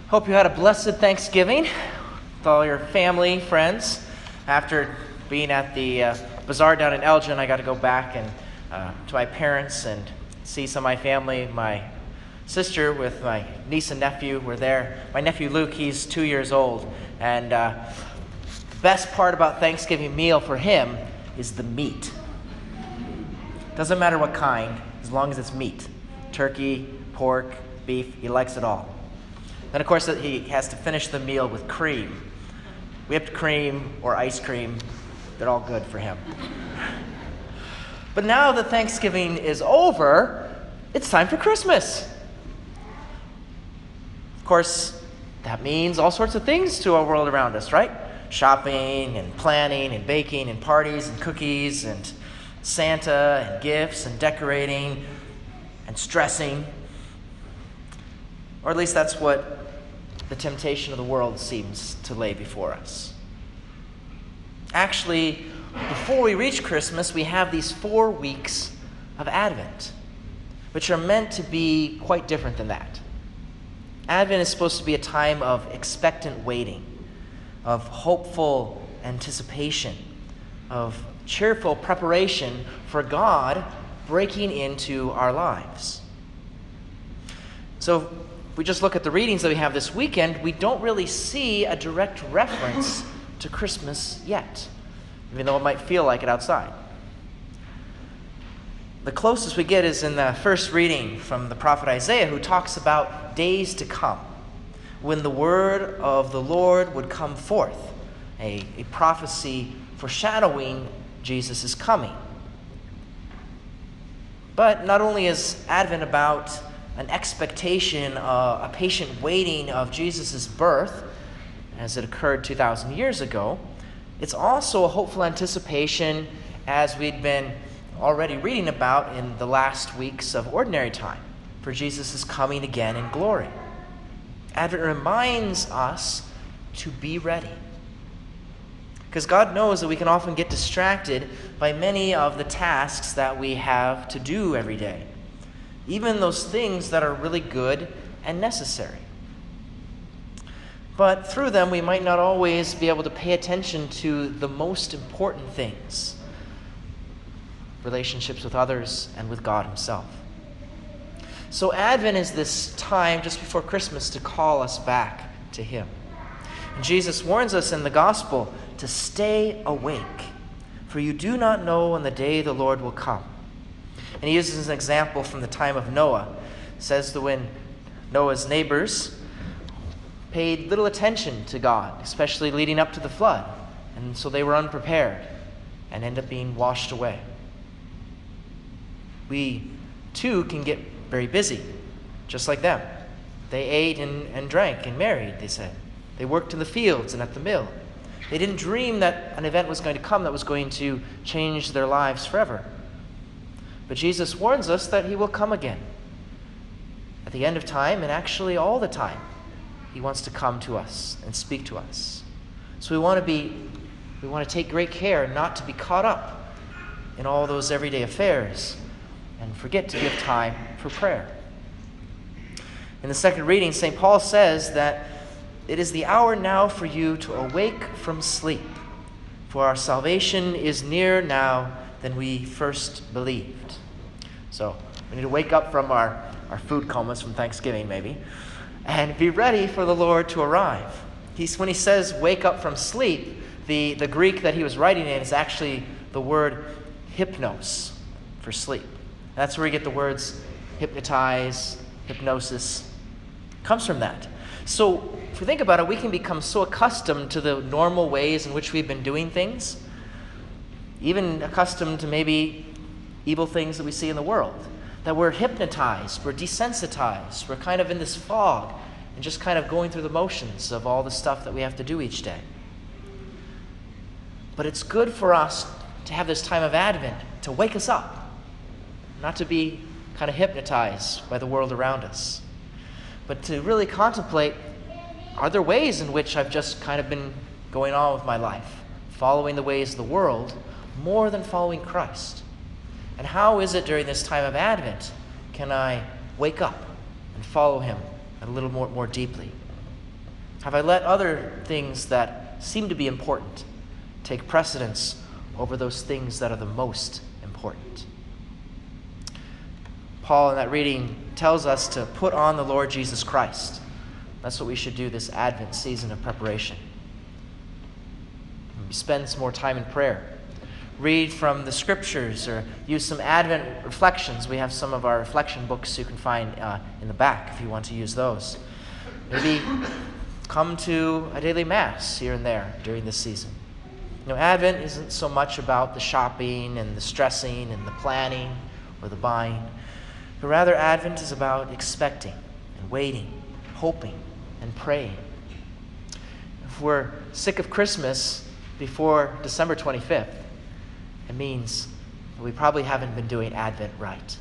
Hope you had a blessed Thanksgiving with all your family, friends. After being at the bazaar down in Elgin, I got to go back and to my parents and see some of my family. My sister with my niece and nephew were there. My nephew Luke, he's 2 years old. And the best part about Thanksgiving meal for him is the meat. Doesn't matter what kind, as long as it's meat. Turkey, pork, beef, he likes it all. Then, of course, he has to finish the meal with cream. Whipped cream or ice cream, they're all good for him. But now that Thanksgiving is over, it's time for Christmas. Of course, that means all sorts of things to our world around us, right? Shopping and planning and baking and parties and cookies and Santa and gifts and decorating and stressing. Or at least that's what the temptation of the world seems to lay before us. Actually, before we reach Christmas, we have these 4 weeks of Advent, which are meant to be quite different than that. Advent is supposed to be a time of expectant waiting, of hopeful anticipation, of cheerful preparation for God breaking into our lives. So, if we just look at the readings that we have this weekend, we don't really see a direct reference to Christmas yet, even though it might feel like it outside. The closest we get is in the first reading from the prophet Isaiah, who talks about days to come, when the word of the Lord would come forth, a prophecy foreshadowing Jesus' coming. But not only is Advent about an expectation, a patient waiting of Jesus' birth, as it occurred 2,000 years ago, it's also a hopeful anticipation, as we'd been already reading about in the last weeks of Ordinary Time, for Jesus' coming again in glory. Advent reminds us to be ready. Because God knows that we can often get distracted by many of the tasks that we have to do every day, even those things that are really good and necessary. But through them, we might not always be able to pay attention to the most important things, relationships with others and with God himself. So Advent is this time just before Christmas to call us back to him. And Jesus warns us in the gospel to stay awake, for you do not know when the day the Lord will come. And he uses an example from the time of Noah. It says that when Noah's neighbors paid little attention to God, especially leading up to the flood, and so they were unprepared and end up being washed away. We, too, can get very busy, just like them. They ate and drank and married, they said. They worked in the fields and at the mill. They didn't dream that an event was going to come that was going to change their lives forever. But Jesus warns us that he will come again. At the end of time, and actually all the time, he wants to come to us and speak to us. So we want to take great care not to be caught up in all those everyday affairs and forget to give time for prayer. In the second reading, St. Paul says that it is the hour now for you to awake from sleep, for our salvation is nearer now than we first believed. So we need to wake up from our food comas from Thanksgiving, maybe, and be ready for the Lord to arrive. When he says wake up from sleep, the Greek that he was writing in is actually the word hypnos, for sleep. That's where we get the words hypnotize, hypnosis. It comes from that. So if we think about it, we can become so accustomed to the normal ways in which we've been doing things, even accustomed to maybe evil things that we see in the world, that we're hypnotized, we're desensitized, we're kind of in this fog and just kind of going through the motions of all the stuff that we have to do each day. But it's good for us to have this time of Advent to wake us up, not to be kind of hypnotized by the world around us, but to really contemplate, are there ways in which I've just kind of been going on with my life, following the ways of the world more than following Christ? And how is it during this time of Advent can I wake up and follow him a little more deeply? Have I let other things that seem to be important take precedence over those things that are the most important? Paul, in that reading, tells us to put on the Lord Jesus Christ. That's what we should do this Advent season of preparation. Spend some more time in prayer. Read from the Scriptures or use some Advent reflections. We have some of our reflection books you can find in the back if you want to use those. Maybe come to a daily Mass here and there during this season. Advent isn't so much about the shopping and the stressing and the planning or the buying, but rather Advent is about expecting and waiting, hoping and praying. If we're sick of Christmas before December 25th, it means that we probably haven't been doing Advent right.